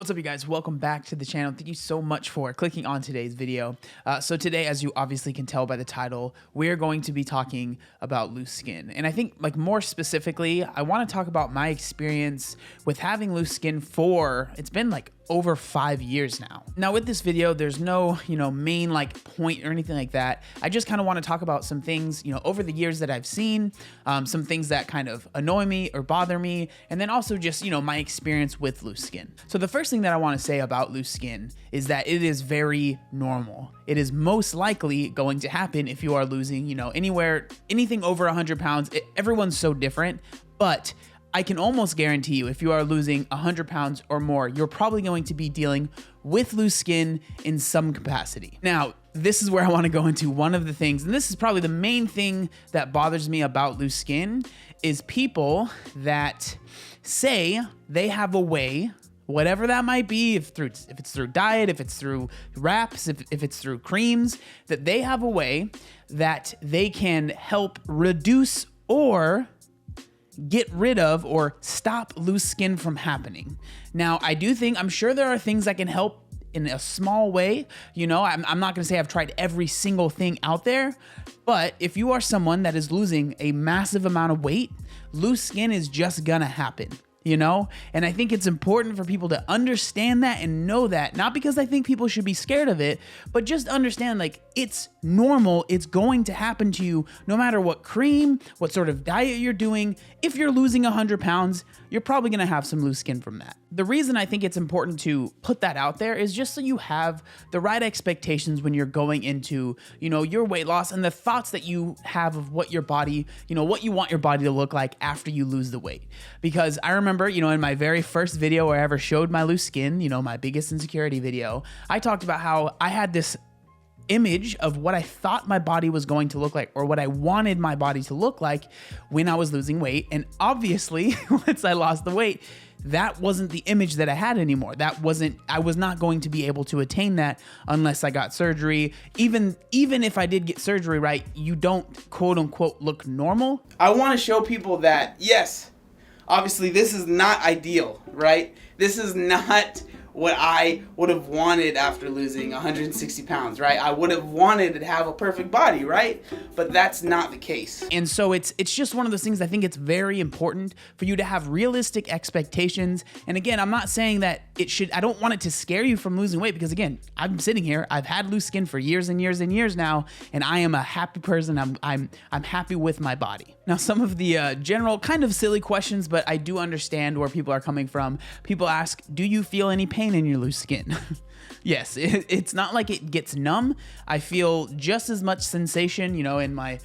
What's up, you guys? Welcome back to the channel. Thank you so much for clicking on today's video. So today, as you obviously can tell by the title, we're going to be talking about loose skin. And I think, like, more specifically, I want to talk about my experience with having loose skin for, it's been like over 5 years now. Now with this video, there's no, main like point or anything like that. I just kind of want to talk about some things, over the years that I've seen, some things that kind of annoy me or bother me, and then also just, my experience with loose skin. So the first thing that I want to say about loose skin is that it is very normal. It is most likely going to happen if you are losing, anything over 100 pounds. Everyone's so different, but I can almost guarantee you if you are losing 100 pounds or more, you're probably going to be dealing with loose skin in some capacity. Now, this is where I want to go into one of the things, and this is probably the main thing that bothers me about loose skin, is people that say they have a way, whatever that might be, if it's through diet, if it's through wraps, if it's through creams, that they have a way that they can help reduce or get rid of or stop loose skin from happening. Now, I'm sure there are things that can help in a small way. I'm not gonna say I've tried every single thing out there, but if you are someone that is losing a massive amount of weight, loose skin is just gonna happen. And I think it's important for people to understand that and know that, not because I think people should be scared of it, but just understand, like, it's normal. It's going to happen to you no matter what cream, what sort of diet you're doing. If you're losing 100 pounds, you're probably going to have some loose skin from that. The reason I think it's important to put that out there is just so you have the right expectations when you're going into, your weight loss and the thoughts that you have of what your body, what you want your body to look like after you lose the weight. Because I remember, in my very first video where I ever showed my loose skin, my biggest insecurity video, I talked about how I had this image of what I thought my body was going to look like, or what I wanted my body to look like when I was losing weight. And obviously, once I lost the weight, that wasn't the image that I had anymore. I was not going to be able to attain that unless I got surgery. Even if I did get surgery, right, you don't quote unquote look normal. I want to show people that, yes, obviously this is not ideal, right? This is not what I would have wanted after losing 160 pounds, right? I would have wanted to have a perfect body, right? But that's not the case. And so it's just one of those things. I think it's very important for you to have realistic expectations. And again, I'm not saying that I don't want it to scare you from losing weight, because again, I'm sitting here, I've had loose skin for years and years and years now, and I am a happy person. I'm happy with my body. Now, some of the general kind of silly questions, but I do understand where people are coming from. People ask, do you feel any pain in your loose skin? Yes, it's not like it gets numb. I feel just as much sensation, in my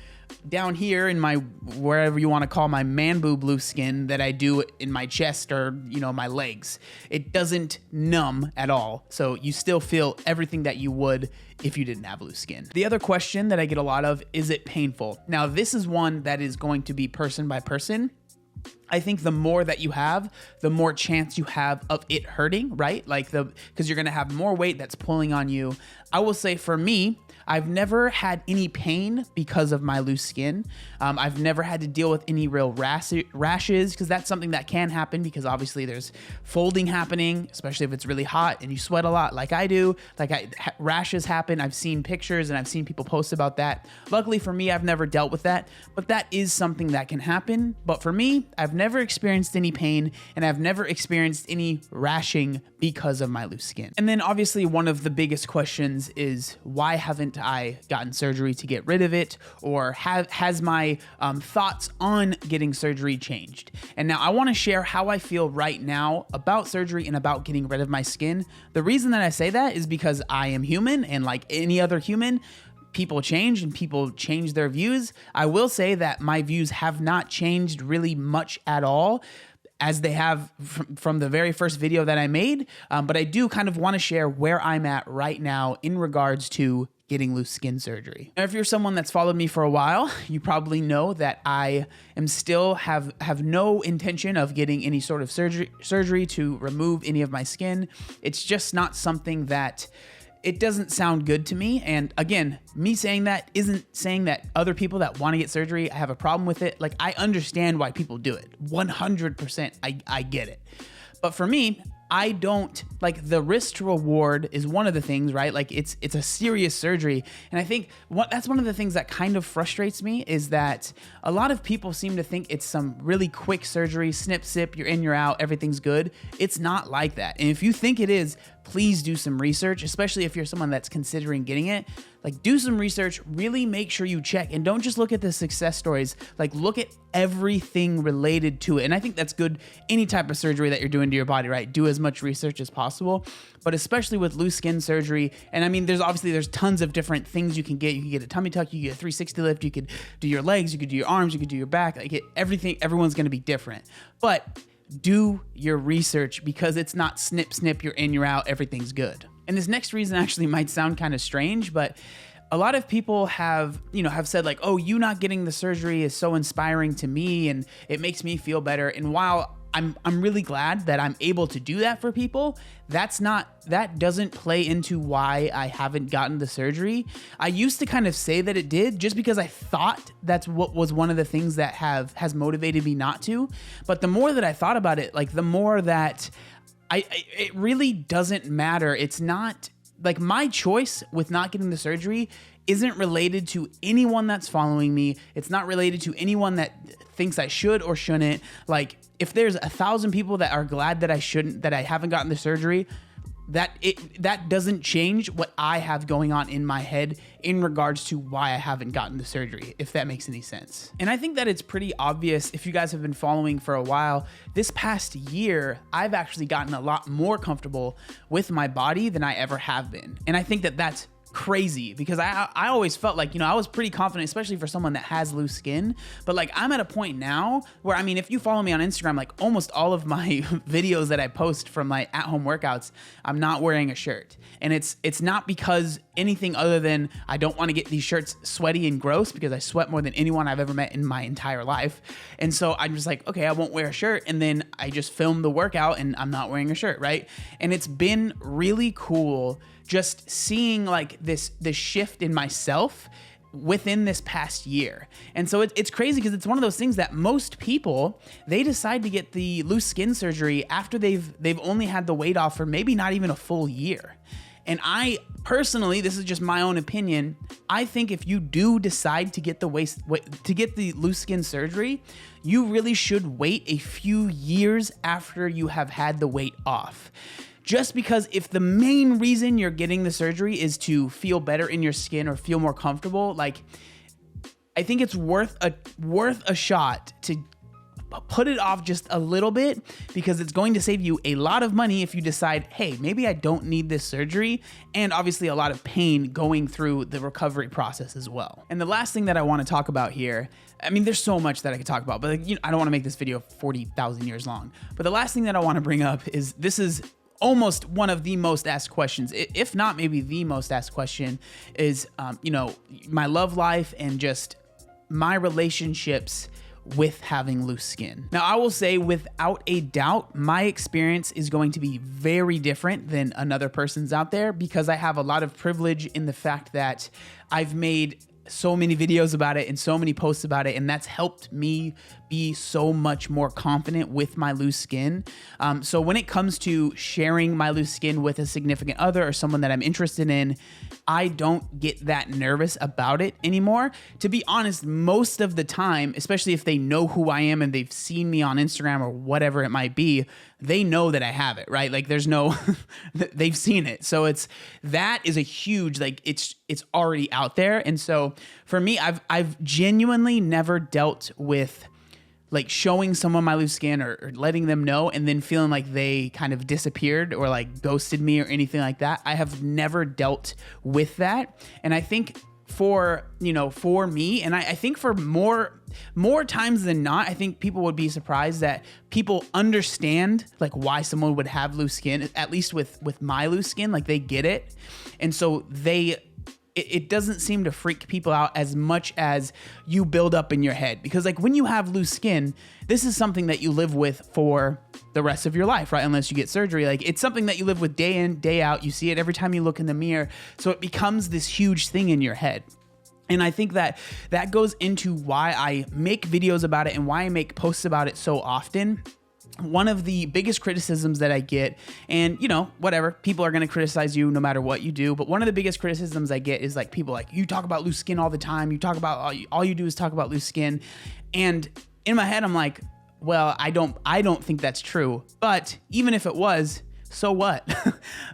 down here in my, wherever you want to call my man boob loose skin, that I do in my chest or, my legs. It doesn't numb at all. So you still feel everything that you would if you didn't have loose skin. The other question that I get a lot of, is it painful? Now, this is one that is going to be person by person. I think the more that you have, the more chance you have of it hurting, right? Because you're going to have more weight that's pulling on you. I will say, for me, I've never had any pain because of my loose skin. I've never had to deal with any real rashes, because that's something that can happen, because obviously there's folding happening, especially if it's really hot and you sweat a lot like I do. Rashes happen. I've seen pictures and I've seen people post about that. Luckily for me, I've never dealt with that, but that is something that can happen. But for me, I've never experienced any pain, and I've never experienced any rashing because of my loose skin. And then obviously one of the biggest questions is, why haven't I gotten surgery to get rid of it? Or has my thoughts on getting surgery changed? And now I want to share how I feel right now about surgery and about getting rid of my skin. The reason that I say that is because I am human, and like any other human, people change and people change their views. I will say that my views have not changed really much at all, as they have from the very first video that I made. But I do kind of want to share where I'm at right now in regards to getting loose skin surgery. Now, if you're someone that's followed me for a while, you probably know that I am still have no intention of getting any sort of surgery to remove any of my skin. It's just not something that, it doesn't sound good to me. And again, me saying that isn't saying that other people that want to get surgery, I have a problem with it. I understand why people do it. 100%, I get it. But for me, I don't like the risk to reward is one of the things, right? Like it's a serious surgery. And I think that's one of the things that kind of frustrates me is that a lot of people seem to think it's some really quick surgery, snip, sip, you're in, you're out, everything's good. It's not like that. And if you think it is, please do some research, especially if you're someone that's considering getting it. Like, do some research, really make sure you check, and don't just look at the success stories, like look at everything related to it. And I think that's good any type of surgery that you're doing to your body, right? Do as much research as possible, but especially with loose skin surgery. And I mean, there's tons of different things you can get. You can get a tummy tuck, you can get a 360 lift, you could do your legs, you could do your arms, you could do your back, like everything, everyone's gonna be different. But do your research, because it's not snip, snip, you're in, you're out, everything's good. And this next reason actually might sound kind of strange, but a lot of people have said like, oh, you not getting the surgery is so inspiring to me and it makes me feel better. And while I'm really glad that I'm able to do that for people, that doesn't play into why I haven't gotten the surgery. I used to kind of say that it did just because I thought that's what was one of the things that has motivated me not to. But the more that I thought about it, like the more that it really doesn't matter. It's not like my choice with not getting the surgery isn't related to anyone that's following me. It's not related to anyone that thinks I should or shouldn't. Like, if there's 1,000 people that are glad that I haven't gotten the surgery, that doesn't change what I have going on in my head in regards to why I haven't gotten the surgery, if that makes any sense. And I think that it's pretty obvious if you guys have been following for a while. This past year, I've actually gotten a lot more comfortable with my body than I ever have been. And I think that that's crazy because I always felt like, I was pretty confident, especially for someone that has loose skin. But like, I'm at a point now where, I mean, if you follow me on Instagram, like almost all of my videos that I post from my at-home workouts, I'm not wearing a shirt. And it's not because anything other than I don't want to get these shirts sweaty and gross, because I sweat more than anyone I've ever met in my entire life. And so I'm just like, okay, I won't wear a shirt. And then I just film the workout and I'm not wearing a shirt, right? And it's been really cool just seeing like this shift in myself within this past year. And so it's crazy because it's one of those things that most people, they decide to get the loose skin surgery after they've only had the weight off for maybe not even a full year. And I personally, this is just my own opinion, I think if you do decide to get the loose skin surgery, you really should wait a few years after you have had the weight off. Just because if the main reason you're getting the surgery is to feel better in your skin or feel more comfortable, like, I think it's worth a shot to put it off just a little bit, because it's going to save you a lot of money if you decide, hey, maybe I don't need this surgery, and obviously a lot of pain going through the recovery process as well. And the last thing that I want to talk about here, I mean, there's so much that I could talk about, but I don't want to make this video 40,000 years long. But the last thing that I want to bring up is this is almost one of the most asked questions, if not maybe the most asked question, is my love life and just my relationships with having loose skin. Now, I will say without a doubt, my experience is going to be very different than another person's out there, because I have a lot of privilege in the fact that I've made so many videos about it and so many posts about it, and that's helped me be so much more confident with my loose skin. So when it comes to sharing my loose skin with a significant other or someone that I'm interested in, I don't get that nervous about it anymore. To be honest, most of the time, especially if they know who I am and they've seen me on Instagram or whatever it might be, they know that I have it, right? Like, there's no, they've seen it. So that is a huge, like, it's already out there. And so for me, I've genuinely never dealt with like showing someone my loose skin or letting them know and then feeling like they kind of disappeared or like ghosted me or anything like that. I have never dealt with that. And I think for me, and I think for more times than not, I think people would be surprised that people understand like why someone would have loose skin, at least with my loose skin, like they get it. And so it doesn't seem to freak people out as much as you build up in your head. Because like when you have loose skin, this is something that you live with for the rest of your life, right? Unless you get surgery. Like, it's something that you live with day in, day out. You see it every time you look in the mirror. So it becomes this huge thing in your head. And I think that goes into why I make videos about it and why I make posts about it so often. one of the biggest criticisms that I get, and you know, whatever, people are going to criticize you no matter what you do, but one of the biggest criticisms I get is like people like, you talk about loose skin all the time, you talk about all you do is talk about loose skin. And in my head I'm like, well, I don't think that's true, but even if it was, so what?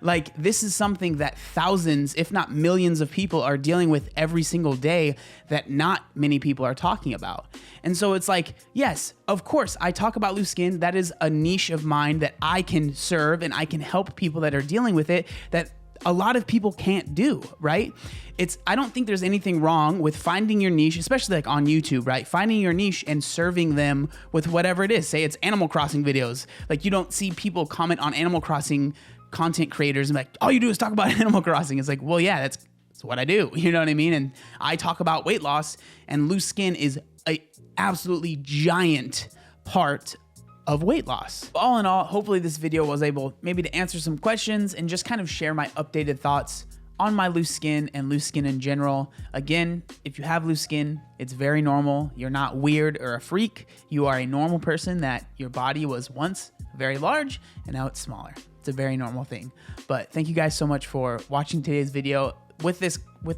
Like, this is something that thousands, if not millions of people are dealing with every single day that not many people are talking about. And so it's like, yes, of course, I talk about loose skin. That is a niche of mine that I can serve, and I can help people that are dealing with it that a lot of people can't do, right? I don't think there's anything wrong with finding your niche, especially like on YouTube, right? Finding your niche and serving them with whatever it is. Say it's Animal Crossing videos. Like, you don't see people comment on Animal Crossing content creators and like, all you do is talk about Animal Crossing. It's like, well, yeah, that's what I do. You know what I mean? And I talk about weight loss, and loose skin is a absolutely giant part of weight loss. All in all, hopefully this video was able maybe to answer some questions and just kind of share my updated thoughts on my loose skin and loose skin in general. Again, if you have loose skin, it's very normal. You're not weird or a freak. You are a normal person that your body was once very large and now it's smaller. It's a very normal thing. But thank you guys so much for watching today's video. With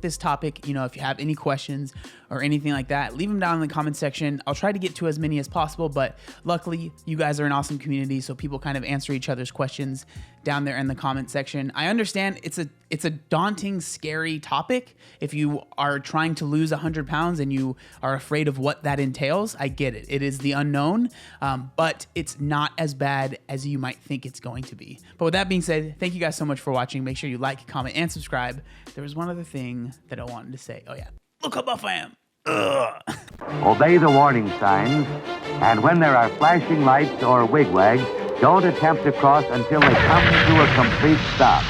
this topic, you know, if you have any questions or anything like that, leave them down in the comment section. I'll try to get to as many as possible, but luckily you guys are an awesome community, so people kind of answer each other's questions down there in the comment section. I understand it's a daunting, scary topic. If you are trying to lose 100 pounds and you are afraid of what that entails, I get it. It is the unknown, but it's not as bad as you might think it's going to be. But with that being said, thank you guys so much for watching. Make sure you like, comment, and subscribe. There was one other thing that I wanted to say. Oh yeah, look how buff I am. Ugh. Obey the warning signs, and when there are flashing lights or wigwags, don't attempt to cross until they come to a complete stop.